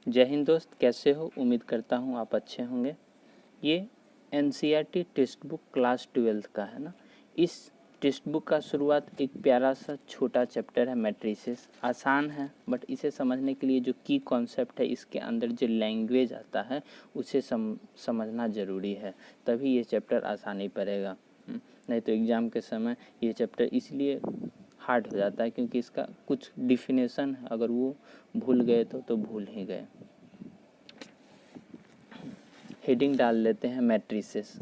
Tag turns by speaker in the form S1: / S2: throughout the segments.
S1: जय हिंद दोस्त, कैसे हो? उम्मीद करता हूँ आप अच्छे होंगे। ये एनसीईआरटी टेक्स्ट बुक क्लास 12 का है ना। इस टेक्स्ट बुक का शुरुआत एक प्यारा सा छोटा चैप्टर है मैट्रिसेस। आसान है बट इसे समझने के लिए जो की कॉन्सेप्ट है, इसके अंदर जो लैंग्वेज आता है उसे समझना ज़रूरी है, तभी ये चैप्टर आसानी पड़ेगा। नहीं तो एग्ज़ाम के समय ये चैप्टर इसलिए हार्ड हो जाता है क्योंकि इसका कुछ डिफिनेशन है, अगर वो भूल गए तो भूल ही गए। हेडिंग डाल लेते हैं मैट्रिसेस।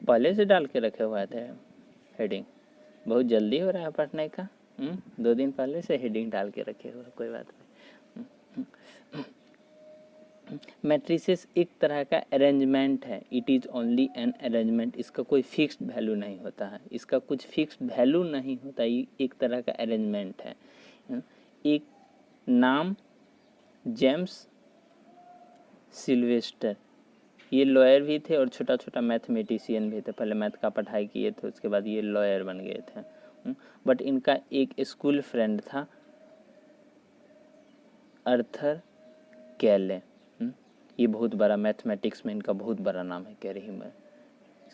S1: पहले से डाल के रखे हुए थे हेडिंग, बहुत जल्दी हो रहा है पढ़ने का। 2 दिन पहले से हेडिंग डाल के रखे हुए, कोई बात नहीं। मैट्रिसेस एक तरह का अरेंजमेंट है। It is only an arrangement. इसका कोई फिक्स्ड वैल्यू नहीं होता है, इसका कुछ फिक्स्ड वैल्यू नहीं होता, ये एक तरह का अरेंजमेंट है। एक नाम जेम्स सिल्वेस्टर, ये लॉयर भी थे और छोटा छोटा मैथमेटिशियन भी थे। पहले मैथ का पढ़ाई किए थे, उसके बाद ये लॉयर बन गए थे। बट इनका एक स्कूल फ्रेंड था, अर्थर कैले। ये बहुत बड़ा मैथमेटिक्स में इनका बहुत बड़ा नाम है।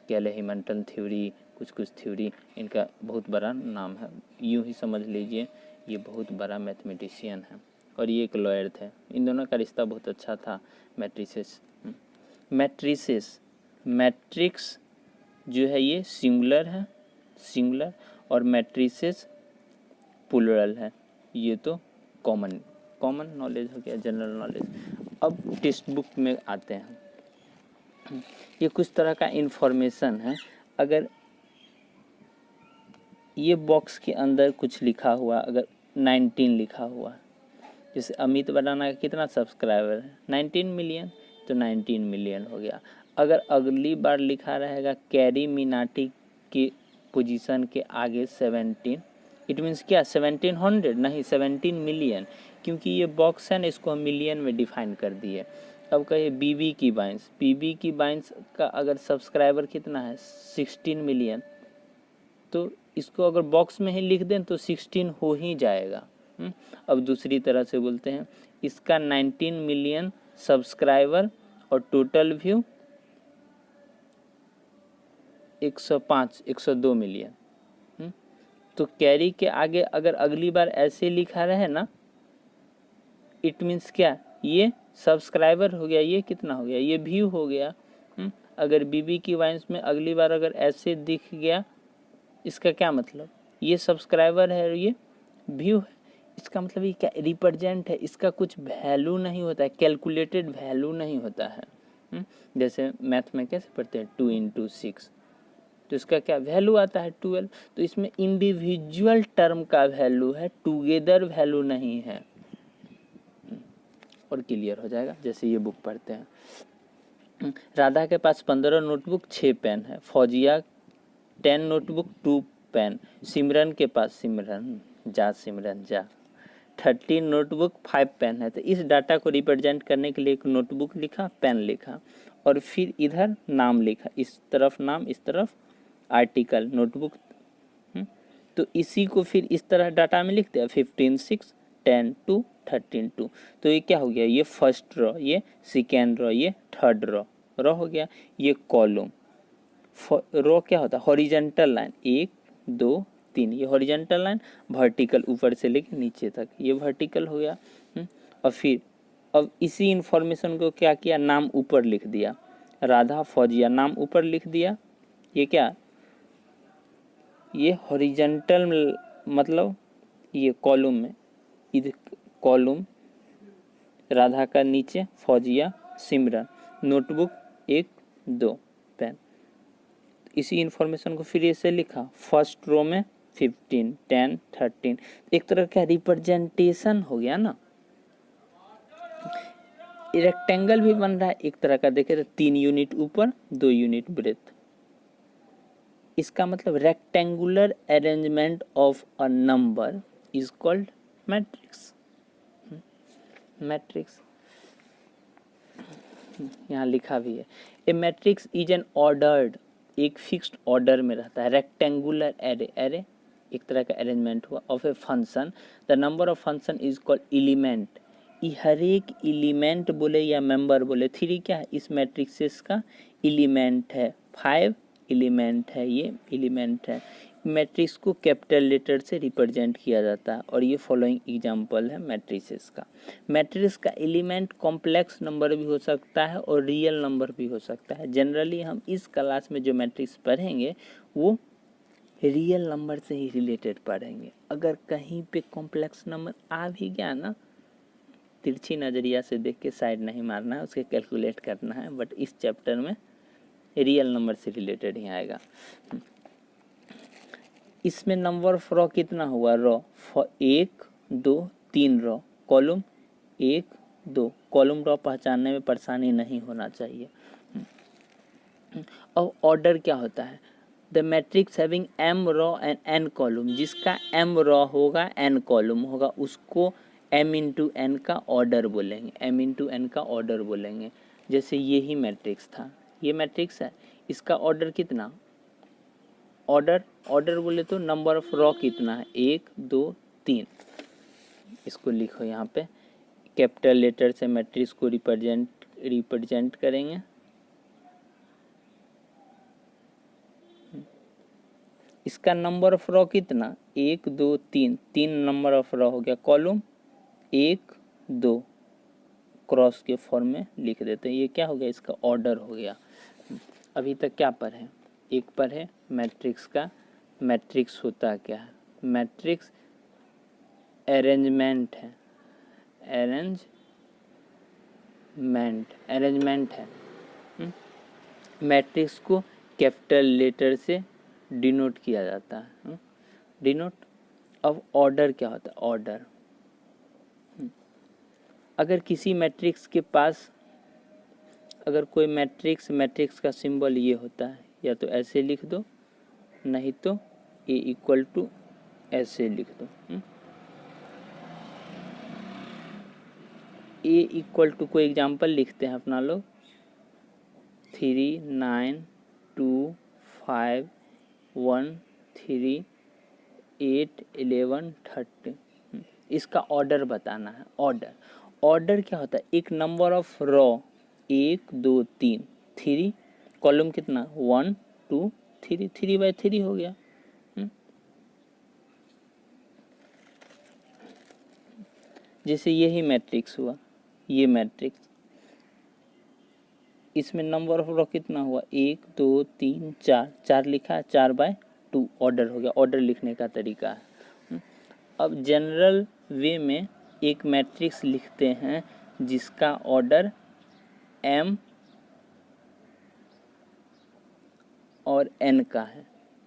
S1: कैले हिमंटन थ्योरी, कुछ थ्योरी, इनका बहुत बड़ा नाम है। यूँ ही समझ लीजिए ये बहुत बड़ा मैथमेटिशियन है और ये एक लॉयर थे। इन दोनों का रिश्ता बहुत अच्छा था। मैट्रिसेस मैट्रिक्स जो है ये सिंगुलर है, सिंगुलर, और मैट्रिसेस प्लूरल है। ये तो कॉमन नॉलेज हो गया, जनरल नॉलेज। अब टेक्स्ट बुक में आते हैं। ये कुछ तरह का इंफॉर्मेशन है। अगर ये बॉक्स के अंदर कुछ लिखा हुआ, अगर 19 लिखा हुआ, जैसे अमित बराना का कितना सब्सक्राइबर है? 19 मिलियन, तो 19 मिलियन हो गया। अगर अगली बार लिखा रहेगा कैरी मिनाटी के पोजीशन के आगे 17, इट मीन्स क्या 1700? नहीं, 17 मिलियन, क्योंकि ये बॉक्स है ना, इसको हम मिलियन में डिफाइन कर दिए। अब कहिए बीबी की बाइंस का अगर सब्सक्राइबर कितना है? 16 मिलियन, तो इसको अगर बॉक्स में ही लिख दें तो 16 हो ही जाएगा। अब दूसरी तरह से बोलते हैं, इसका 19 मिलियन सब्सक्राइबर और टोटल व्यू 102 मिलियन। तो कैरी के आगे अगर अगली बार ऐसे लिखा रहे ना, इट मीन्स क्या, ये सब्सक्राइबर हो गया, ये कितना हो गया, ये व्यू हो गया। अगर बीबी की वाइंस में अगली बार अगर ऐसे दिख गया, इसका क्या मतलब, ये सब्सक्राइबर है और ये व्यू है। इसका मतलब ये क्या रिप्रेजेंट है, इसका कुछ वैल्यू नहीं होता है, कैलकुलेटेड वैल्यू नहीं होता है। जैसे मैथ में कैसे पढ़ते हैं 2 × 6, तो इसका क्या वैल्यू आता है 12। तो इसमें इंडिविजुअल टर्म का वैल्यू है, टुगेदर वैल्यू नहीं है। और क्लियर हो जाएगा जैसे ये बुक पढ़ते हैं। राधा के पास 15 नोटबुक 6 पेन है, फौजिया 10 नोटबुक 2 पेन, सिमरन के पास, सिमरन जा 13 नोटबुक 5 पेन है। तो इस डाटा को रिप्रेजेंट करने के लिए एक नोटबुक लिखा, पेन लिखा, और फिर इधर नाम लिखा, इस तरफ नाम, इस तरफ आर्टिकल, नोटबुक। तो इसी को फिर इस तरह डाटा में लिखते हैं, 15 6 10 2 13 2। तो ये क्या हो गया, ये फर्स्ट रो, ये सेकेंड रो, ये थर्ड रो हो गया। ये कॉलम, रो क्या होता है, हॉरिजेंटल लाइन, 1 2 3, ये हॉरिजेंटल लाइन, वर्टिकल ऊपर से लेके नीचे तक, ये वर्टिकल हो गया। और फिर अब इसी इंफॉर्मेशन को क्या किया, नाम ऊपर लिख दिया, राधा फौजिया नाम ऊपर लिख दिया। ये क्या, ये हॉरिजेंटल मतलब ये कॉलम में, इधर कॉलम राधा का नीचे फौजिया सिमरन, नोटबुक 1 2 पेन। इसी इंफॉर्मेशन को फिर ऐसे लिखा, फर्स्ट रो में 15 10 13, एक तरह का रिप्रेजेंटेशन हो गया ना। रेक्टेंगल भी बन रहा है एक तरह का, देखे तो 3 यूनिट ऊपर 2 यूनिट ब्रेथ। इसका मतलब rectangular arrangement of a number is called matrix. Matrix यहाँ लिखा भी है, a matrix is an ordered, एक फिक्स्ड ऑर्डर में रहता है, रेक्टेंगुलर एरे, एक तरह का अरेंजमेंट हुआ of a function. The number of function is called element. हर एक एलिमेंट बोले या मेंबर बोले, 3 क्या है इस मैट्रिक्सेस का एलिमेंट है, 5 एलिमेंट है, ये एलिमेंट है। मैट्रिक्स को कैपिटल लेटर से रिप्रेजेंट किया जाता है और ये फॉलोइंग एग्जांपल है मैट्रिक्स का। मैट्रिक्स का एलिमेंट कॉम्प्लेक्स नंबर भी हो सकता है और रियल नंबर भी हो सकता है। जनरली हम इस क्लास में जो मैट्रिक्स पढ़ेंगे वो रियल नंबर से ही रिलेटेड पढ़ेंगे। अगर कहीं पे कॉम्प्लेक्स नंबर आ भी गया ना, तिरछी नज़रिया से देख के साइड नहीं मारना है, उसके कैलकुलेट करना है, बट इस चैप्टर में रियल नंबर से रिलेटेड ही आएगा। इसमें नंबर ऑफ रो कितना हुआ, रो 1 2 3 रो, कॉलम 1 2, कॉलम रो पहचानने में परेशानी नहीं होना चाहिए। अब ऑर्डर क्या होता है, the matrix having m row and n column, जिसका m रो होगा n कॉलम होगा उसको m इंटू n का ऑर्डर बोलेंगे, m इंटू n का ऑर्डर बोलेंगे। जैसे यही मैट्रिक्स था, ये मैट्रिक्स है, इसका ऑर्डर कितना, ऑर्डर बोले तो नंबर ऑफ रो कितना है 1 2 3। इसको लिखो यहाँ पे, कैपिटल लेटर से मैट्रिक्स को रिप्रेजेंट करेंगे। इसका नंबर ऑफ रो कितना 1 2 3, 3 नंबर ऑफ रो हो गया, कॉलम 1 2 क्रॉस के फॉर्म में लिख देते हैं। ये क्या हो गया, इसका ऑर्डर हो गया। अभी तक क्या पर है, एक पर है मैट्रिक्स का। मैट्रिक्स होता क्या है, मैट्रिक्स अरेंजमेंट है, अरेंजमेंट है। मैट्रिक्स को कैपिटल लेटर से डिनोट किया जाता है, डिनोट। अब ऑर्डर क्या होता है, ऑर्डर, अगर किसी मैट्रिक्स के पास, अगर कोई मैट्रिक्स का सिंबल ये होता है, या तो ऐसे लिख दो, नहीं तो ए इक्वल टू ऐसे लिख दो। ए इक्वल टू कोई एग्जांपल लिखते हैं अपना लोग, 3 9 2 5 1 3 8 11 30। इसका ऑर्डर बताना है। ऑर्डर क्या होता है, एक नंबर ऑफ रो 1 2 3, 3 कॉलम कितना 1 2 3, 3 बाय 3 हो गया। जैसे यही मैट्रिक्स हुआ, ये मैट्रिक्स, इसमें नंबर ऑफ रो कितना हुआ 1 2 3 4, 4 लिखा है, 4 बाय 2 ऑर्डर हो गया। ऑर्डर लिखने का तरीका है। अब जनरल वे में एक मैट्रिक्स लिखते हैं जिसका ऑर्डर m और n का है।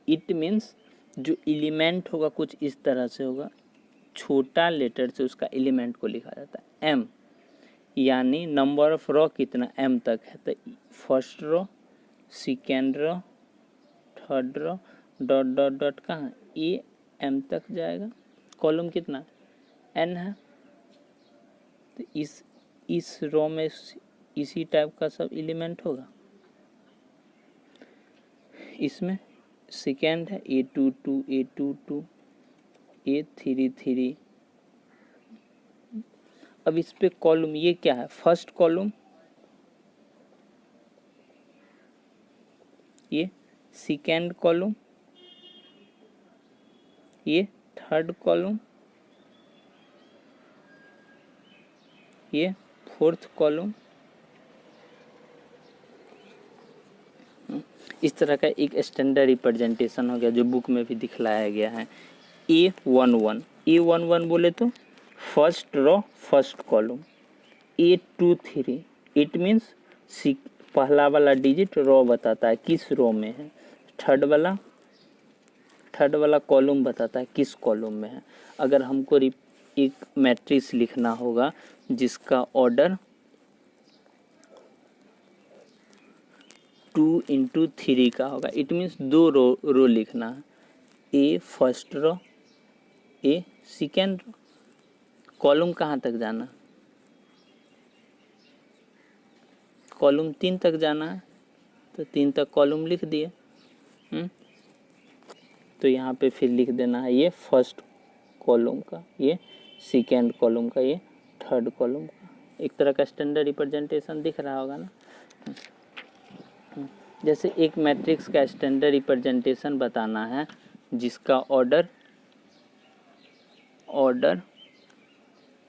S1: इट मीन्स जो एलिमेंट होगा कुछ इस तरह से होगा, छोटा लेटर से उसका एलिमेंट को लिखा जाता है m, यानी नंबर ऑफ रो कितना m तक है, तो first row, second row, third row, dot dot dot कहाँ ये m तक जाएगा। कॉलम कितना n है, तो इस रो में इसी टाइप का सब एलिमेंट होगा। इसमें सेकेंड है A22 A22 A33। अब इस पे कॉलम, ये क्या है, फर्स्ट कॉलम, ये सेकेंड कॉलम, ये थर्ड कॉलम, ये फोर्थ कॉलम। इस तरह का एक स्टैंडर्ड रिप्रेजेंटेशन हो गया जो बुक में भी दिखलाया गया है। A11 बोले तो first row first column, A23 it means पहला वाला डिजिट रो बताता है किस रो में है, थर्ड वाला कॉलम बताता है किस कॉलम में है। अगर हमको एक मैट्रिक्स लिखना होगा जिसका ऑर्डर 2 इंटू 3 का होगा, इट मीन्स 2 रो लिखना है, ए फर्स्ट रो ए सेकेंड रो। कॉलम कहाँ तक जाना, कॉलम 3 तक जाना है, तो 3 तक कॉलम लिख दिए। तो यहाँ पे फिर लिख देना है ये फर्स्ट कॉलम का, ये सेकेंड कॉलम का, ये थर्ड कॉलम का। एक तरह का स्टैंडर्ड रिप्रेजेंटेशन दिख रहा होगा ना। जैसे एक मैट्रिक्स का स्टैंडर्ड रिप्रेजेंटेशन बताना है जिसका ऑर्डर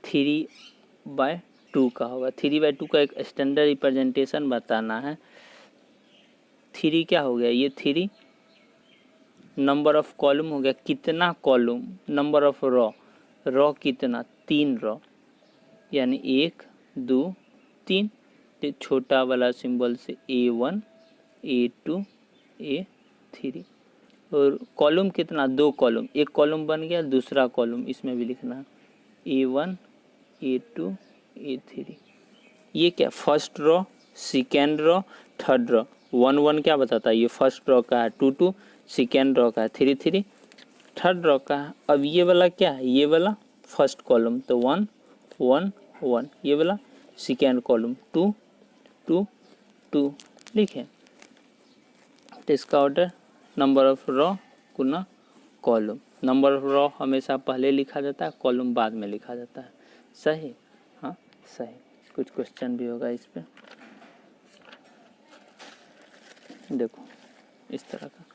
S1: 3/2 का होगा। 3/2 का एक स्टैंडर्ड रिप्रेजेंटेशन बताना है। 3 क्या हो गया, ये 3 नंबर ऑफ कॉलम हो गया, कितना कॉलम, नंबर ऑफ रो कितना, 3 रो, यानी 1 2 3। तो छोटा वाला सिंबल से A1 A2 A3। और कॉलम कितना, 2 कॉलम, एक कॉलम बन गया, दूसरा कॉलम इसमें भी लिखना है A1 A2 A3। ये क्या, first row, second row, third row. 1 1 क्या बताता है, ये फर्स्ट रो का है, 2 2 सेकेंड रो का है, 3 3 थर्ड रो का है। अब ये वाला क्या है, ये वाला फर्स्ट कॉलम, तो 1 1 1। ये वाला सेकेंड कॉलम 2 2 2 लिखे। तो इसका ऑर्डर नंबर ऑफ रो गुना कॉलम। नंबर ऑफ रो हमेशा पहले लिखा जाता है, कॉलम बाद में लिखा जाता है। सही, हाँ सही। कुछ क्वेश्चन भी होगा इस पे, देखो इस तरह का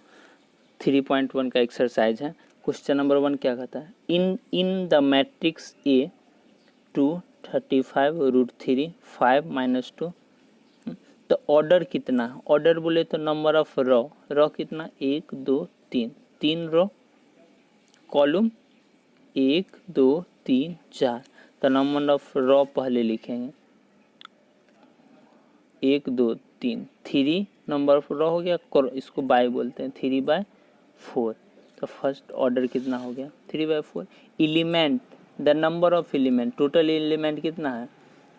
S1: 3.1 का एक्सरसाइज है। क्वेश्चन नंबर 1 क्या कहता है, इन द मैट्रिक्स A 2 35√3 5 - 2। तो ऑर्डर कितना है, ऑर्डर बोले तो नंबर ऑफ रो कितना, 1 2 3, 3 रो, कॉलम 1 2 3 4। तो नंबर ऑफ रो पहले लिखेंगे 1 2 3, 3 नंबर ऑफ रो हो गया, इसको बाय बोलते हैं, 3/4। तो फर्स्ट ऑर्डर कितना हो गया, 3/4। Element, the number of element, total element कितना है,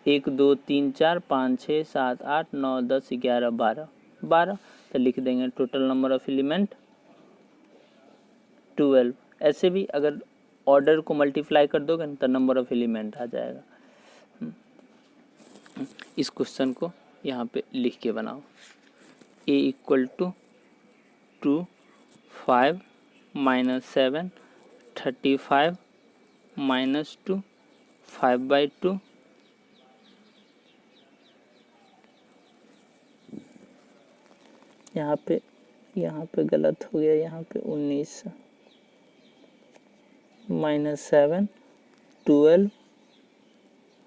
S1: 1 2 3 4 5 6 7 8 9 10 11 12 12। तो लिख देंगे टोटल नंबर ऑफ एलिमेंट 12। ऐसे भी अगर ऑर्डर को मल्टीप्लाई कर दोगे तो नंबर ऑफ एलिमेंट आ जाएगा। इस क्वेश्चन को यहाँ पे लिख के बनाओ, A = 2 5 - 7 35 - 2 5/2। यहाँ पे गलत हो गया, यहाँ पे 19 -7 12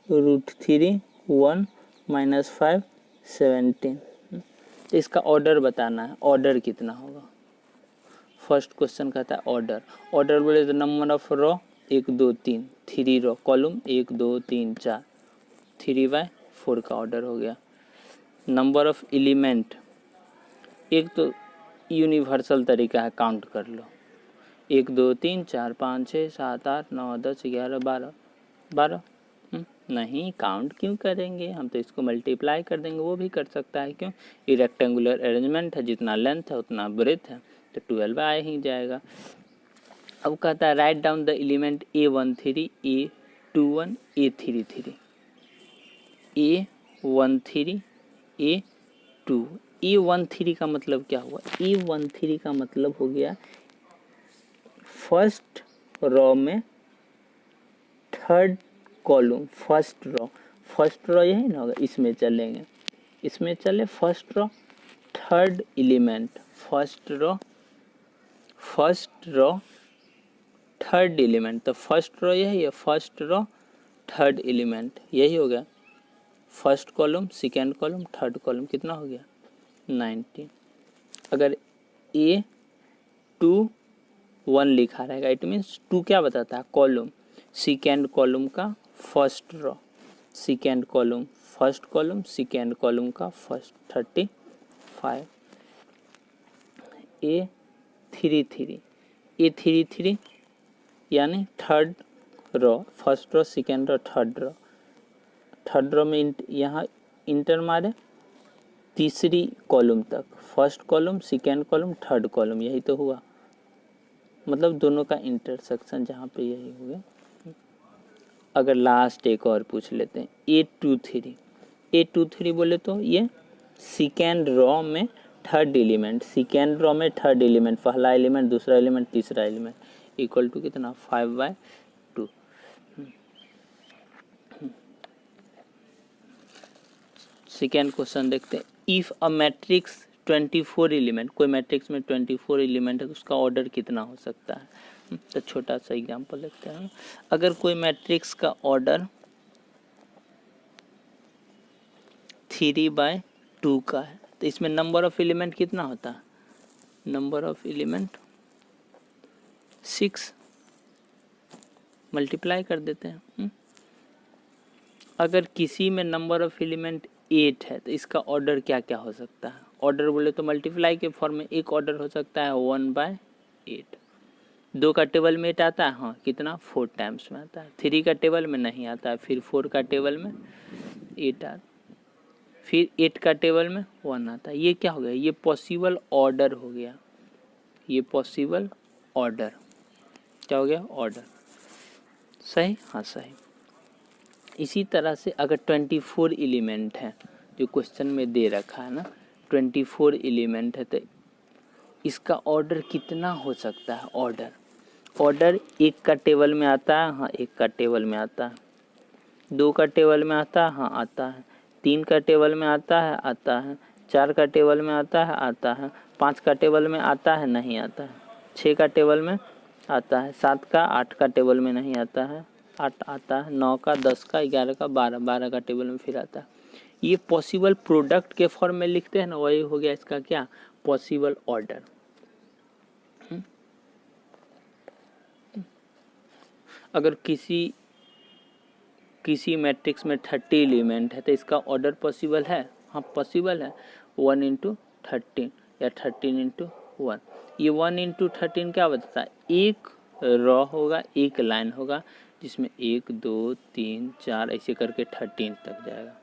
S1: √3 1 - 5 17। तो इसका ऑर्डर बताना है, ऑर्डर कितना होगा। फर्स्ट क्वेश्चन कहता है ऑर्डर बोले तो number of row 1 2 3, 3 row, column 1 2 3 4, 3/4 का ऑर्डर हो गया। नंबर ऑफ एलिमेंट, एक तो यूनिवर्सल तरीका है, काउंट कर लो, 1 2 3 4 5 6 7 8 9 10 11 12 12। नहीं, काउंट क्यों करेंगे, हम तो इसको मल्टीप्लाई कर देंगे, वो भी कर सकता है, क्यों, ये रेक्टेंगुलर अरेंजमेंट है, जितना लेंथ है उतना ब्रेथ है, तो 12 आ ही जाएगा। अब कहता है write down the element A13 A21 A33। A13 A2 A13 का मतलब क्या हुआ, A13 का मतलब हो गया फर्स्ट रो में थर्ड कॉलम, फर्स्ट रो यही ना होगा, इसमें चलेंगे, इसमें चले first row third element, first row third element. तो फर्स्ट रो यही है, फर्स्ट रो थर्ड एलिमेंट यही हो गया, first column second column third column, कितना हो गया 19। अगर A21 लिखा रहेगा इट मीन्स 2 क्या बताता है, कॉलम, सेकेंड कॉलम का first row, second column first column, second column का फर्स्ट 35। A33 यानी third row, first row second row third row में यहाँ इंटर मारे तीसरी कॉलम तक, first column second column third column, यही तो हुआ, मतलब दोनों का इंटरसेक्शन जहाँ पे यही हुआ। अगर लास्ट एक और पूछ लेते हैं A23 बोले तो ये सेकेंड रो में थर्ड एलिमेंट, सेकेंड रो में थर्ड एलिमेंट, पहला एलिमेंट, दूसरा एलिमेंट, तीसरा एलिमेंट, इक्वल टू कितना 5/2। सेकेंड क्वेश्चन देखते हैं, इफ अ मैट्रिक्स 24 एलिमेंट, कोई मैट्रिक्स में 24 एलिमेंट है तो उसका ऑर्डर कितना हो सकता है। तो छोटा सा एग्जांपल देखते हैं। अगर कोई मैट्रिक्स का ऑर्डर 3/2 का है तो इसमें नंबर ऑफ एलिमेंट कितना होता है, नंबर ऑफ एलिमेंट 6, मल्टीप्लाई कर देते हैं। अगर किसी में नंबर ऑफ एलिमेंट 8 है तो इसका ऑर्डर क्या क्या हो सकता है। ऑर्डर बोले तो मल्टीप्लाई के फॉर्म में एक ऑर्डर हो सकता है 1/8। 2 का टेबल में 8 आता है, हाँ कितना 4 टाइम्स में आता है। 3 का टेबल में नहीं आता है, फिर 4 का टेबल में 8 आता है, फिर 8 का टेबल में 1 आता है। ये क्या हो गया, ये पॉसिबल ऑर्डर हो गया, ये पॉसिबल ऑर्डर क्या हो गया, ऑर्डर। सही, हाँ सही। इसी तरह से अगर 24 एलिमेंट है, जो क्वेश्चन में दे रखा है ना 24 एलिमेंट है, तो इसका ऑर्डर कितना हो सकता है। ऑर्डर 1 का टेबल में आता है, हाँ 1 का टेबल में आता है। 2 का टेबल में आता है, हाँ आता है। 3 का टेबल में आता है, आता है। 4 का टेबल में आता है, आता है। 5 का टेबल में आता है, नहीं आता है। 6 का टेबल में आता है। 7 का 8 का टेबल में नहीं आता है, 8 आता है। 9 का 10 का 11 का 12 का टेबल में फिर आता है। ये पॉसिबल प्रोडक्ट के फॉर्म में लिखते हैं ना, वही हो गया इसका क्या, पॉसिबल ऑर्डर। अगर किसी मैट्रिक्स में 30 एलिमेंट है तो इसका ऑर्डर पॉसिबल है, हाँ पॉसिबल है। 1 × 13 या 13 × 1। ये 1 × 13 क्या बताता है, एक रॉ होगा, एक लाइन होगा, जिसमें 1 2 3 4 ऐसे करके 13 तक जाएगा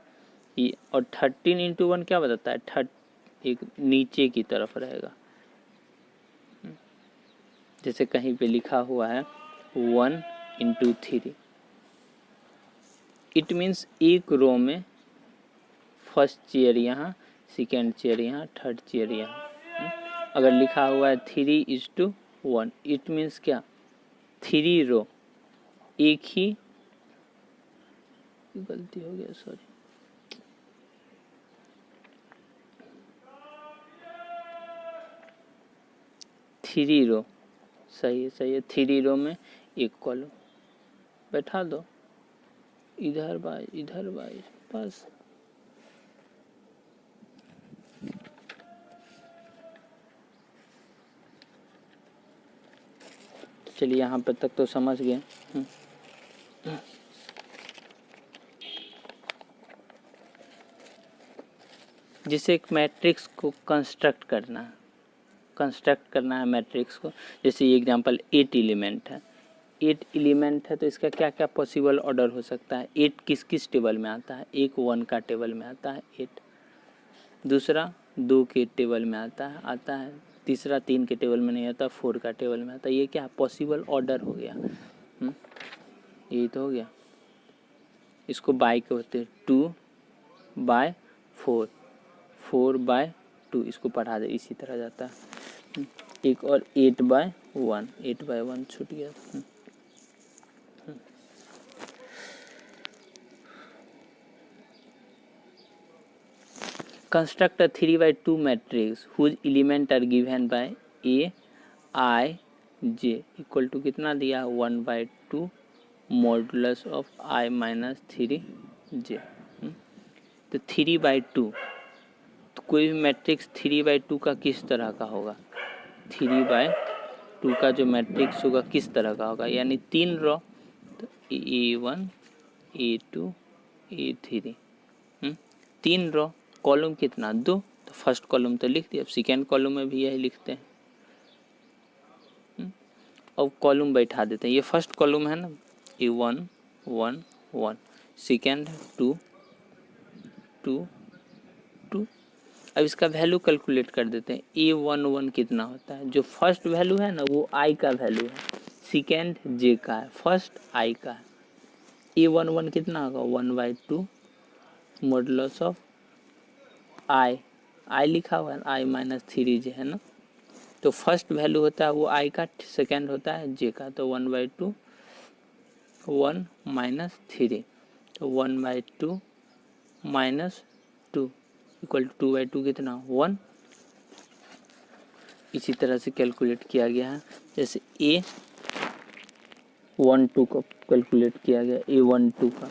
S1: ये। और 13 × 1 क्या बताता है, एक नीचे की तरफ रहेगा। जैसे कहीं पे लिखा हुआ है 1 × 3, इट मीन्स एक रो में फर्स्ट चेयर यहाँ, सेकेंड चेयर यहाँ, थर्ड चेयर यहाँ। अगर लिखा हुआ है 3:1, इट मीन्स क्या, 3 रो, एक ही, गलती हो गया सॉरी, थ्री रो, सही है सही है। 3 रो में एक कॉलम, बैठा दो इधर बाई बस। चलिए यहाँ पर तक तो समझ गए। जिसे एक मैट्रिक्स को कंस्ट्रक्ट करना है मैट्रिक्स को। जैसे ये एग्जांपल 8 एलिमेंट है, 8 एलिमेंट है तो इसका क्या क्या पॉसिबल ऑर्डर हो सकता है। 8 किस किस टेबल में आता है, एक 1 का टेबल में आता है 8, दूसरा 2 के टेबल में आता है, तीसरा 3 के टेबल में नहीं आता, 4 का टेबल में आता है। ये क्या पॉसिबल ऑर्डर हो गया। यही तो हो गया। इसको बाय के होते हैं 2/4, 4/2, इसको पढ़ा दे, इसी तरह जाता है। एक और 8/1, 8/1 छूट गया। Construct a 3/2 matrix whose element are given by A I J equal to कितना दिया, 1/2 मॉडुलस ऑफ I - 3J। तो 3/2, तो कोई भी मैट्रिक्स 3/2 का किस तरह का होगा, 3/2 का जो मैट्रिक्स होगा किस तरह का होगा, यानी 3 रो, तो A1 A2 A3, 3 row, column कितना 2, तो फर्स्ट कॉलम तो लिख दिया। अब सेकेंड कॉलम में भी यही लिखते हैं। अब कॉलम बैठा देते हैं। ये फर्स्ट कॉलम है ना, A1 1 1, सेकेंड 2 2 2। अब इसका वैल्यू कैलकुलेट कर देते हैं। A11 कितना होता है, जो फर्स्ट वैल्यू है ना वो I का वैल्यू है, सेकेंड J का है, फर्स्ट I का है। A11 कितना होगा, 1/2 मॉडुलस ऑफ I आई लिखा हुआ है, i-3j है ना। तो फर्स्ट वैल्यू होता है वो आई का, सेकेंड होता है जे का। तो 1/2 1 - 3, तो 1/2 - 2 इक्वल टू 2/2 कितना 1। इसी तरह से कैलकुलेट किया गया है। जैसे A12 का कैलकुलेट किया गया, A12 का,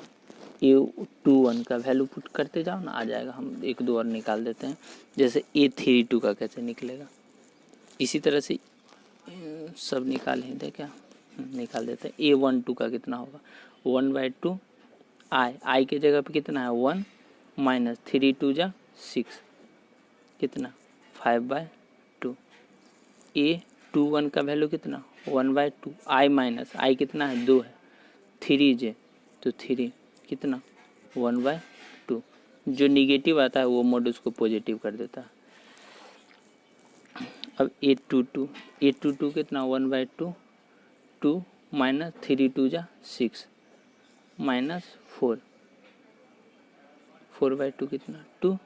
S1: A21 का वैल्यू पुट करते जाओ ना, आ जाएगा। हम एक दो और निकाल देते हैं। जैसे A32 का कैसे निकलेगा, इसी तरह से सब निकाल ही दे क्या, निकाल देते हैं। A12 का कितना होगा 1/2 आई के जगह पे कितना है 1 माइनस 3 2 जा 6 कितना 5/2। A21 का वैल्यू कितना 1/2 आई माइनस आई कितना है 2 है 3j, तो 3 कितना 1/2। जो निगेटिव आता है वो मोड उसको पॉजिटिव कर देता है। अब A22 कितना 1/2 2 माइनस 3 2 जा 6 माइनस 4 4/2 कितना 2।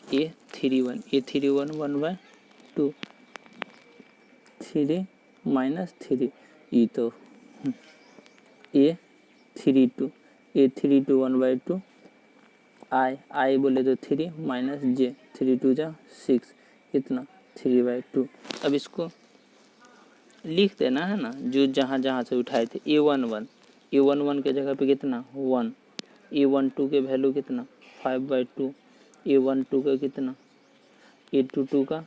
S1: A31 1/2 3 माइनस 3, ये तो A32 1/2 आई बोले तो 3 माइनस जे 3 2 जा 6 कितना 3/2। अब इसको लिख देना है ना, जो जहाँ जहाँ से उठाए थे। A11 के जगह पे कितना 1, A12 के वैल्यू कितना 5/2, A12 का कितना A22 का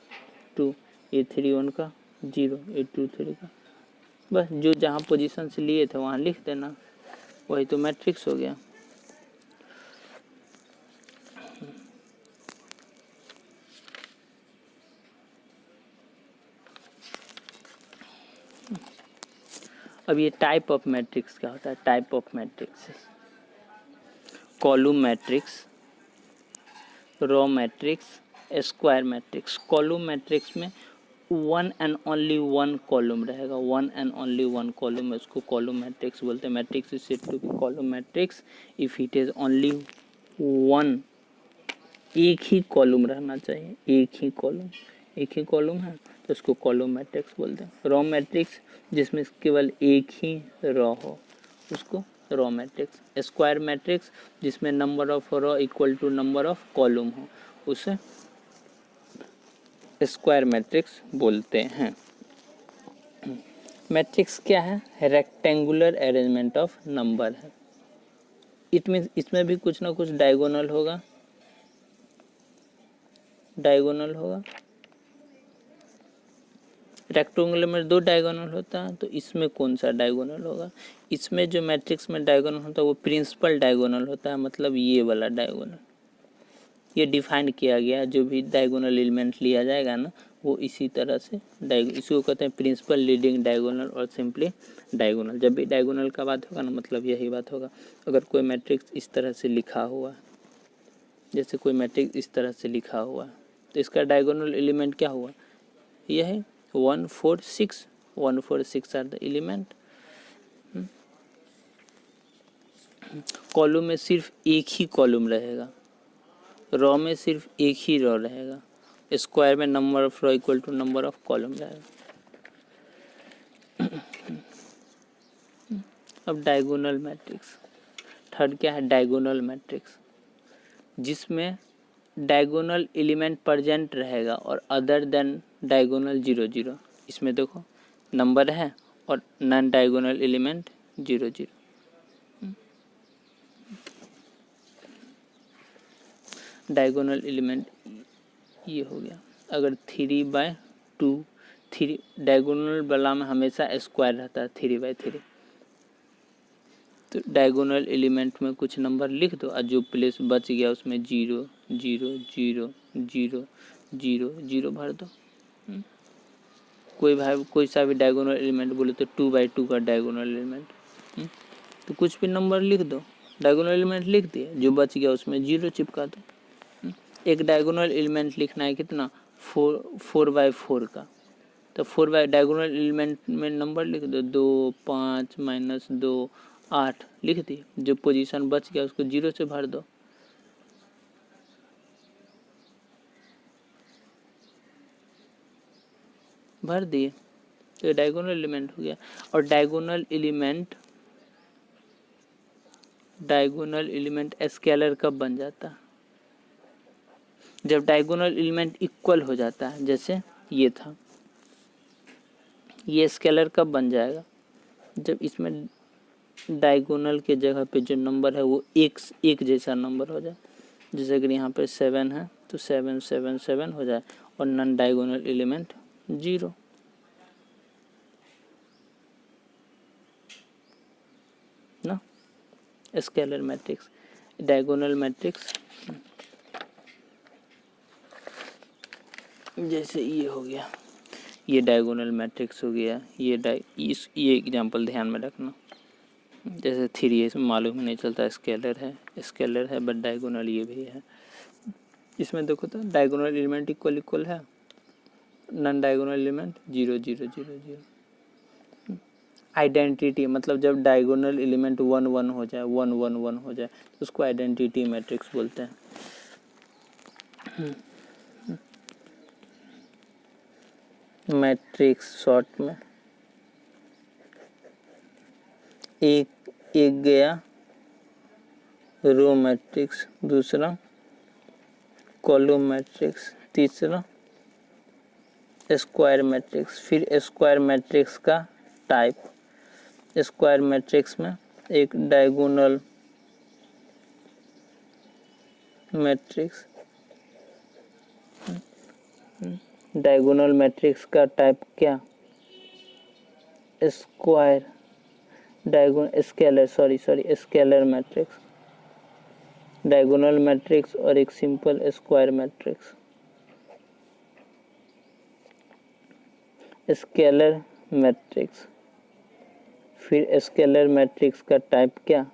S1: 2, A31 का 0, A23 का, बस जो जहाँ पोजीशन से लिए थे वहाँ लिख देना, वही तो मैट्रिक्स हो गया। अब ये टाइप ऑफ मैट्रिक्स क्या होता है। Type of matrix column matrix, row matrix, square matrix. Column matrix में one and only one column रहेगा, one and only one column है, उसको कॉलम मैट्रिक्स बोलते हैं। Matrix is said to be column matrix if it is only one, एक ही column रहना चाहिए, एक ही कॉलम है तो उसको कॉलम मैट्रिक्स बोलते हैं। रो मैट्रिक्स जिसमें केवल एक ही रो हो उसको रो मैट्रिक्स। स्क्वायर मैट्रिक्स जिसमें number of row equal to number of column हो उसे स्क्वायर मैट्रिक्स बोलते हैं। मैट्रिक्स क्या है, रेक्टेंगुलर अरेंजमेंट ऑफ नंबर है। इट मीन्स इसमें भी कुछ ना कुछ डायगोनल होगा, रेक्टेंगुलर में 2 डायगोनल होता है, तो इसमें कौन सा डायगोनल होगा। इसमें जो मैट्रिक्स में डायगोनल होता है वो प्रिंसिपल डायगोनल होता है, मतलब ये वाला डायगोनल। ये डिफाइन किया गया, जो भी डायगोनल एलिमेंट लिया जाएगा ना वो इसी तरह से इसको कहते हैं प्रिंसिपल, लीडिंग डायगोनल और सिंपली डायगोनल। जब भी डायगोनल का बात होगा ना मतलब यही बात होगा। अगर कोई मैट्रिक्स इस तरह से लिखा हुआ है, जैसे कोई मैट्रिक्स इस तरह से लिखा हुआ है, तो इसका डायगोनल एलिमेंट क्या हुआ, यह है 1 4 6, 1 4 6 आर द एलिमेंट। कॉलम में सिर्फ एक ही कॉलम रहेगा, रो में सिर्फ एक ही रो रहेगा, स्क्वायर में number of row equal to number of column रहेगा। अब डायगोनल मैट्रिक्स, थर्ड क्या है, डायगोनल मैट्रिक्स, जिसमें डायगोनल एलिमेंट प्रेजेंट रहेगा और अदर देन डायगोनल 0 0। इसमें देखो नंबर है और non diagonal element 0 0। Diagonal element ये हो गया। अगर 3/2, 3 डायगोनल वाला में हमेशा स्क्वायर रहता है 3/3, तो डायगोनल एलिमेंट में कुछ नंबर लिख दो और जो प्लेस बच गया उसमें 0 0 0 0 0 0 भर दो। कोई सा भी डायगोनल एलिमेंट बोले तो 2/2 का डायगोनल एलिमेंट, तो कुछ भी नंबर लिख दो, डायगोनल एलिमेंट लिख दिए, जो बच गया उसमें 0 चिपका दो। एक डायगोनल एलिमेंट लिखना है कितना 4/4 का, तो 4 डायगोनल एलिमेंट में नंबर लिख दो 2 5 -2 8 लिख दिए, जो पोजीशन बच गया उसको 0 से भर दो। भर दिए, तो डायगोनल एलिमेंट हो गया। और डायगोनल एलिमेंट स्केलर कब बन जाता है? जब डायगोनल एलिमेंट इक्वल हो जाता है, जैसे ये था, ये स्केलर कब बन जाएगा? जब इसमें डायगोनल के जगह पे जो नंबर है वो एक जैसा नंबर हो जाए। जैसे अगर यहाँ पे 7 है तो 7 7 7 हो जाए, और नॉन डायगोनल एलिमेंट 0। ना स्केलर मैट्रिक्स, डायगोनल मैट्रिक्स, जैसे ये हो गया, ये डायगोनल मैट्रिक्स हो गया। ये एग्जांपल ध्यान में रखना। जैसे 3 इसमें मालूम नहीं चलता स्केलर है बट डायगोनल ये भी है। इसमें देखो तो डायगोनल एलिमेंट इक्वल है, नॉन डायगोनल एलिमेंट 0 0 0 0। आइडेंटिटी मतलब जब डायगोनल एलिमेंट 1 1 हो जाए, 1 1 1 हो जाए तो उसको आइडेंटिटी मैट्रिक्स बोलते हैं। मैट्रिक्स शॉर्ट में एक गया रो मैट्रिक्स, दूसरा कॉलम मैट्रिक्स, तीसरा स्क्वायर मैट्रिक्स। फिर स्क्वायर मैट्रिक्स का टाइप, स्क्वायर मैट्रिक्स में एक डायगोनल मैट्रिक्स, डायगोनल मैट्रिक्स का टाइप क्या? Square scalar matrix, diagonal matrix और एक simple square matrix. Scalar matrix, फिर स्केलर मैट्रिक्स का टाइप क्या?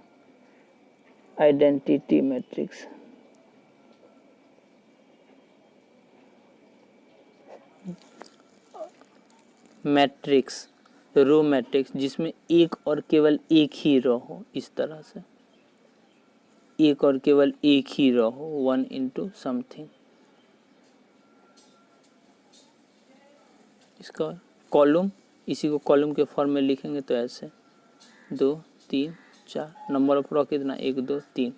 S1: Identity matrix. Matrix, row matrix जिसमें एक और केवल एक ही रो हो, इस तरह से एक और केवल एक ही रो हो, 1 into समथिंग। इसका कॉलम, इसी को कॉलम के फॉर्म में लिखेंगे तो ऐसे 2 3 4, नंबर ऑफ रो कितना? 1 2 3,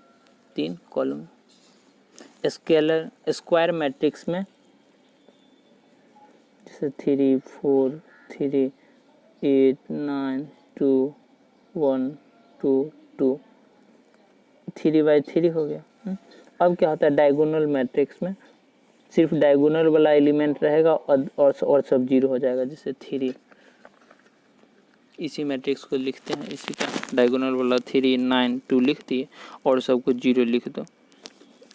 S1: 3 कॉलम। स्केलर स्क्वायर मैट्रिक्स में जैसे 3 4 3 8 9 2 1 2 2, 3 by 3 हो गया। अब क्या होता है डायगोनल मैट्रिक्स में? सिर्फ डायगोनल वाला एलिमेंट रहेगा और सब 0 हो जाएगा। जैसे 3, इसी मैट्रिक्स को लिखते हैं, इसी का डायगोनल वाला 3 9 2 लिख दिए और सबको 0 लिख दो,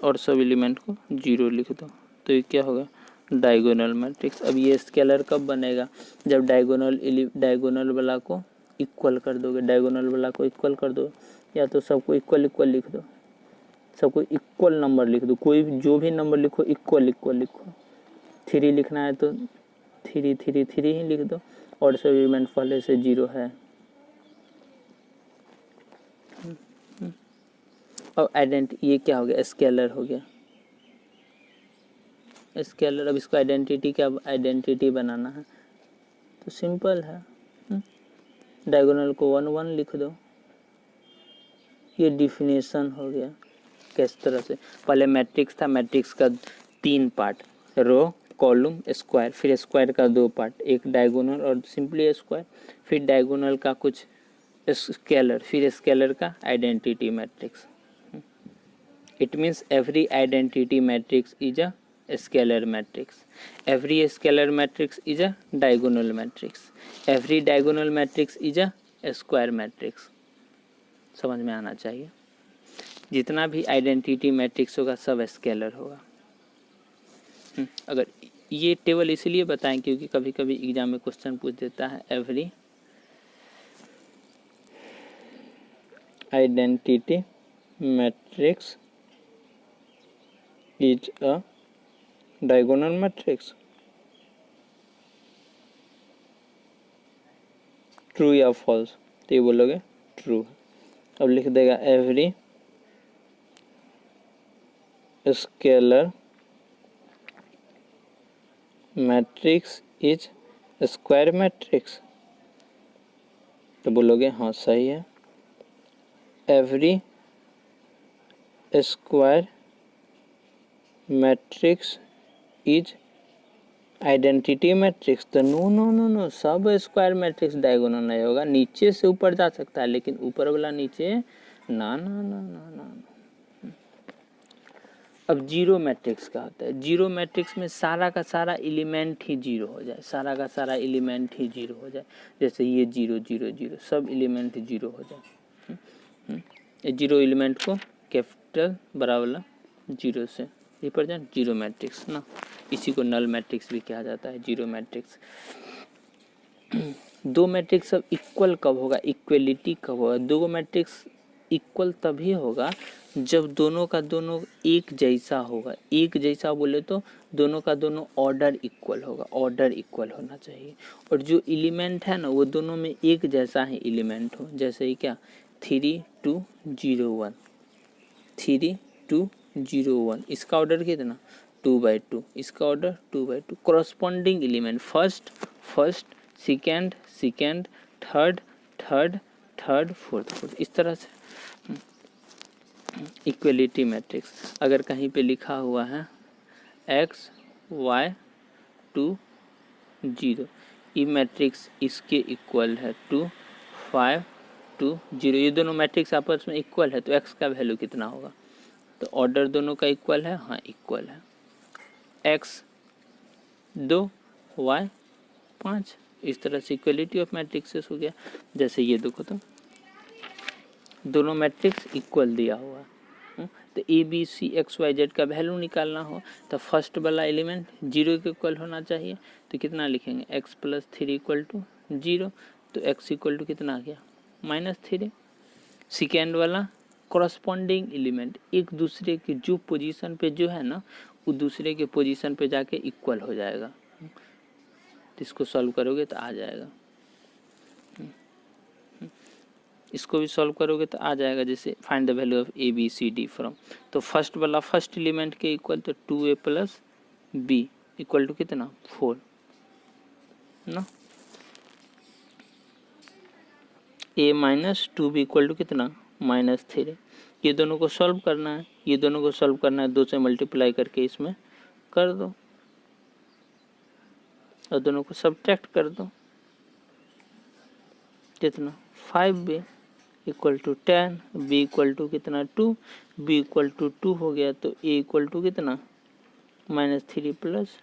S1: और सब एलिमेंट को 0 लिख दो, तो ये क्या होगा? Diagonal matrix. अब ये स्केलर कब बनेगा? जब डायगोनल वाला को इक्वल कर दोगे, डायगोनल वाला को इक्वल कर दो, या तो सबको इक्वल लिख दो, सबको इक्वल नंबर लिख दो, कोई जो भी नंबर लिखो इक्वल लिखो। 3 लिखना है तो 3 3 3 ही लिख दो, और सब एलिमेंट पहले से 0 है। अब ये क्या हो गया? स्केलर हो गया स्केलर। अब इसको आइडेंटिटी बनाना है तो सिंपल है, डायगोनल को 1 1 लिख दो। ये डिफिनेशन हो गया। किस तरह से? पहले मैट्रिक्स था, मैट्रिक्स का 3 पार्ट, रो कॉलम स्क्वायर, फिर स्क्वायर का 2 पार्ट, एक डायगोनल और सिंपली स्क्वायर, फिर डायगोनल का कुछ स्केलर, फिर स्केलर का identity matrix. It means every identity matrix is a scalar matrix, every scalar matrix is a diagonal matrix, every diagonal matrix is a square matrix। समझ में आना चाहिए। जितना भी आइडेंटिटी मैट्रिक्स होगा सब स्केलर होगा। अगर ये टेबल इसलिए बताएं क्योंकि कभी कभी एग्जाम में क्वेश्चन पूछ देता है, every identity matrix is a diagonal matrix, true या फॉल्स? तो ये बोलोगे ट्रू। अब लिख देगा every scalar matrix is square matrix, तो बोलोगे हाँ सही है। Every square matrix is identity matrix, तो नो नो नो नो, सब स्क्वायर मैट्रिक्स डायगोनल नहीं होगा। नीचे से ऊपर जा सकता है लेकिन ऊपर वाला नीचे ना ना ना ना ना। अब जीरो मैट्रिक्स का होता है, जीरो मैट्रिक्स में सारा का सारा एलिमेंट ही जीरो हो जाए, सारा का सारा एलिमेंट ही जीरो हो जाए। जैसे ये जीरो जीरो जीरो, सब एलिमेंट जीरो हो जाए। ये जीरो एलिमेंट को कैपिटल बड़ा वाला जीरो से रिप्रेजेंट, जीरो मैट्रिक्स ना, इसी को नल मैट्रिक्स भी कहा जाता है, जीरो मैट्रिक्स। दो मैट्रिक्स सब इक्वल कब होगा, इक्वलिटी कब होगा? दो मैट्रिक्स इक्वल तभी होगा जब दोनों का दोनों एक जैसा होगा। एक जैसा बोले तो दोनों का दोनों ऑर्डर इक्वल होगा, ऑर्डर इक्वल होना चाहिए। और जो एलिमेंट है ना वो दोनों में एक जैसा ही एलिमेंट हो। जैसे ही क्या 3 2 0 1, 3 2 0 1, इसका ऑर्डर कितना 2/2, इसका order 2/2। Corresponding element first first, second second, third third third, fourth fourth, इस तरह से इक्वलिटी मैट्रिक्स। अगर कहीं पे लिखा हुआ है x y 2 0, ये मैट्रिक्स इसके इक्वल है 2 5 2 0, ये दोनों मैट्रिक्स आपस में इक्वल है, तो x का वैल्यू कितना होगा? तो ऑर्डर दोनों का इक्वल है, हाँ इक्वल है। x 2 y 5, इस तरह से इक्वलिटी ऑफ मैट्रिक्सेस हो गया। जैसे ये देखो तो दोनों मैट्रिक्स इक्वल दिया हुआ है, तो A B C X Y Z का वैल्यू निकालना हो तो फर्स्ट वाला एलिमेंट जीरो के इक्वल होना चाहिए। तो कितना लिखेंगे x + 3 = 0, तो x = कितना आ गया -3। सेकेंड वाला कॉरस्पॉन्डिंग एलिमेंट एक दूसरे के जो पोजीशन पे जो है ना वो दूसरे के पोजीशन पे जाके इक्वल हो जाएगा। तो इसको सॉल्व करोगे तो आ जाएगा, इसको भी सॉल्व करोगे तो आ जाएगा। जैसे find the value of A B C D from, तो फर्स्ट वाला फर्स्ट एलिमेंट के इक्वल, तो 2a + b = कितना 4 ना। a - 2b = कितना -3। ये दोनों को सॉल्व करना है, ये दोनों को सॉल्व करना है, 2 से मल्टीप्लाई करके इसमें कर दो और दोनों को सब्ट्रैक्ट कर दो, कितना 5b = 10, b = कितना 2, b = 2 हो गया, तो a = कितना -3 +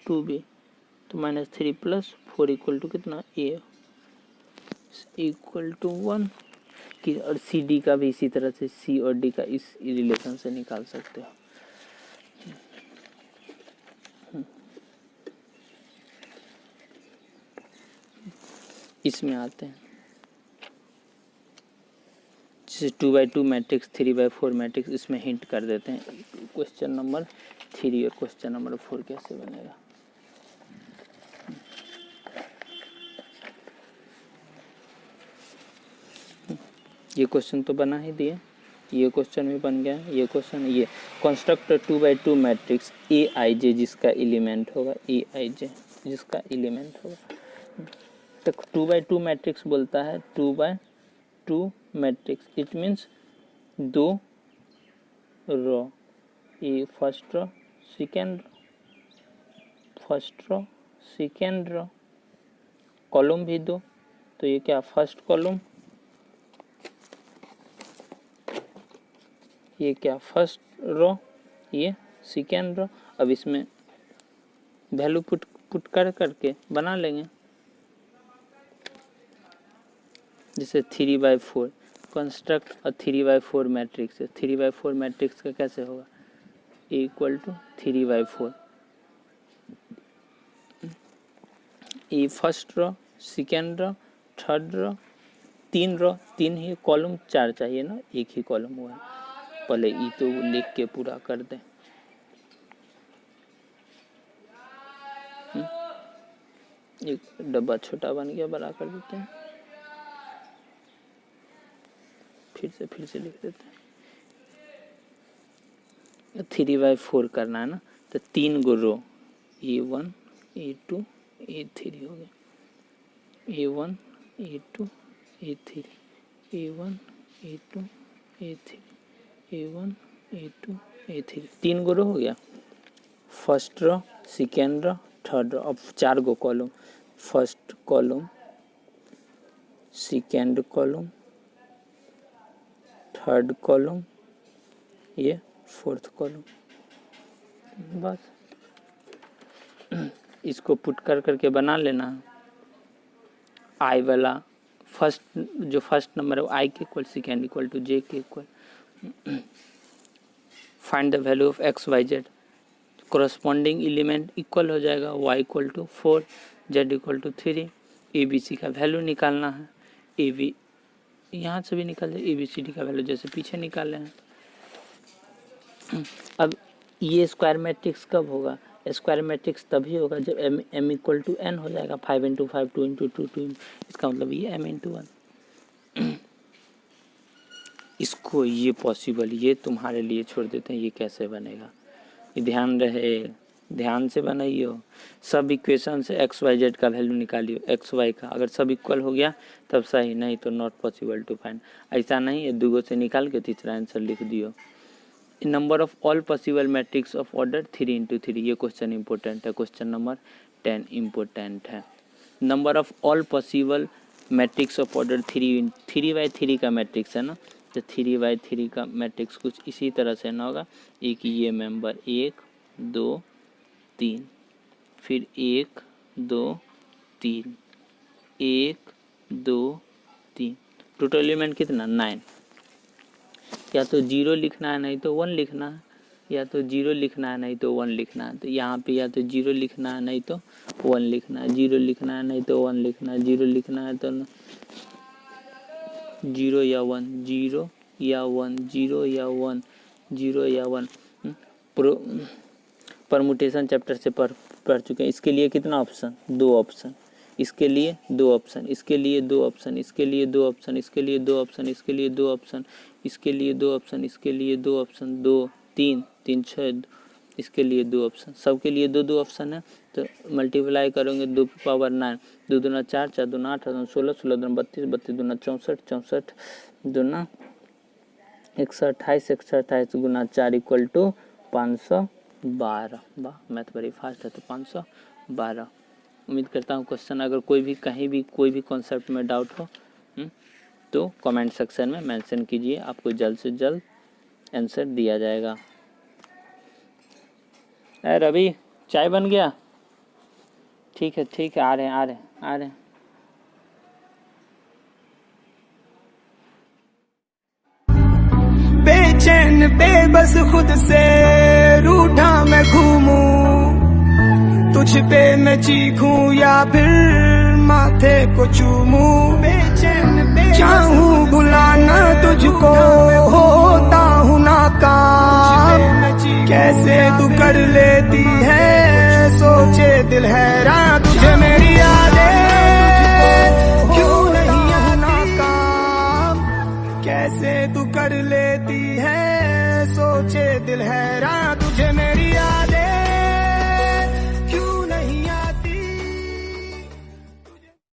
S1: 2b, तो -3 + 4 = कितना a = 1 की। और सी डी का भी इसी तरह से, सी और डी का इस रिलेशन से निकाल सकते हो। इसमें आते हैं जैसे 2/2 मैट्रिक्स, 3/4 मैट्रिक्स, इसमें हिंट कर देते हैं। क्वेश्चन नंबर 3 और क्वेश्चन नंबर 4 कैसे बनेगा। ये क्वेश्चन तो बना ही दिए, ये क्वेश्चन भी बन गया, ये क्वेश्चन, ये कंस्ट्रक्ट 2/2 मैट्रिक्स ए आई जे जिसका एलिमेंट होगा, ए आई जे जिसका एलिमेंट होगा। तो 2/2 मैट्रिक्स बोलता है 2/2 मैट्रिक्स, इट मीन्स 2 रो, ये first row second row, first row second row, column भी दो, तो ये क्या फर्स्ट कॉलम, ये क्या फर्स्ट रो, ये सेकेंड रो। अब इसमें वैल्यू पुट करके बना लेंगे। जैसे 3/4 कंस्ट्रक्ट और 3/4 मैट्रिक्स है, 3/4 मैट्रिक्स का कैसे होगा, a = 3/4, ये first row second row third row, 3 row, 3 ही कॉलम, 4 चाहिए ना, एक ही कॉलम हुआ है। पहले ई तो लिख के पूरा कर दें। एक डब्बा छोटा बन गया, बड़ा कर देते हैं, फिर से लिख देते हैं। 3/4 करना है ना, तो 3 गो रो, A1 A2 A3 हो गया, A1 A2 A3, A1 A2 A3, A1 A2 A3, 3 गो रो हो गया, first row, second row, third row. अब 4 गो column, first column, second column, third column, ये फोर्थ कॉलम। बस इसको पुट कर करके बना लेना। आई वाला फर्स्ट, जो फर्स्ट नंबर है वो आई के equal, second equal to J के equal. Find the value of X Y Z, corresponding element equal हो जाएगा, Y equal to 4, Z equal to 3। A B C का वैल्यू निकालना है, ए बी यहाँ से भी निकल जाए, ए बी सी डी का वैल्यू जैसे पीछे निकाले हैं। अब ये स्क्वायर मैट्रिक्स कब होगा? स्क्वायर मैट्रिक्स तभी होगा जब m इक्वल टू n हो जाएगा, 5 इंटू 5 2 इंटू 2 2, इसका मतलब ये m इंटू 1। इसको ये पॉसिबल, ये तुम्हारे लिए छोड़ देते हैं, ये कैसे बनेगा ये ध्यान रहे, ध्यान से बनाइयो। सब इक्वेशन से एक्स वाई जेड का वैल्यू निकालियो, एक्स वाई का, अगर सब इक्वल हो गया तब सही, नहीं तो नॉट पॉसिबल टू फाइंड। ऐसा नहीं है दूगो से निकाल के तीसरा आंसर लिख दियो। Number of all possible matrix of order 3 into 3, ये क्वेश्चन इंपॉर्टेंट है, क्वेश्चन नंबर 10 इंपॉर्टेंट है। Number of all possible matrix of order 3/3 का मैट्रिक्स है ना, तो 3/3 का मैट्रिक्स कुछ इसी तरह से ना होगा। एक ये मेंबर 1 2 3, फिर 1 2 3, 1 2 3, टोटल एलिमेंट कितना 9। या तो 0 लिखना है, नहीं तो 1 लिखना है, या तो 0 लिखना है, नहीं तो 1 लिखना है। तो यहाँ पे या तो 0 लिखना है, नहीं तो 1 लिखना है, 0 लिखना है, नहीं तो 1 लिखना है, 0 लिखना है तो 0 या 1, 0 या 1, 0 या 1, 0 या 1। परमुटेशन चैप्टर से पढ़ चुके हैं। इसके लिए कितना ऑप्शन? 2 ऑप्शन, इसके लिए 2 ऑप्शन, इसके लिए 2 ऑप्शन, इसके लिए 2 ऑप्शन, इसके लिए 2 ऑप्शन, इसके लिए 2 ऑप्शन, इसके लिए 2 ऑप्शन, इसके लिए 2 ऑप्शन, 2 3 3 6, इसके लिए 2 ऑप्शन, सबके लिए 2 2 ऑप्शन है। तो मल्टीप्लाई करोगे 2 की पावर 9, 2 दूना 4, 4 दूना 8, 8 16, 16 दूना 32, 32 दूना 64, 64 दूना 61, 28, 28 गुना 4 इक्वल टू 512। वाह, मैथ बड़ी फास्ट है, तो 512। उम्मीद करता हूँ क्वेश्चन अगर कोई भी कहीं भी कोई भी कॉन्सेप्ट में डाउट हो तो कमेंट सेक्शन में मेंशन कीजिए, आपको जल्द से जल्द आंसर दिया जाएगा। अरे रवि, चाय बन गया? ठीक है ठीक है, आ रहे हैं आ रहे हैं आ रहे हैं।
S2: बेचैन बेबस खुद से रूठा मैं घूमूं, तुझ पे मैं चीखूं या फिर माथे को चूमूं। चाहूं भुलाना तुझको, होता हूँ नाकाम, कैसे तू कर लेती है सोचे दिल हैरान। तुझे मेरी यादें क्यों नहीं आती काम, कैसे तू कर लेती है सोचे दिल हैरान।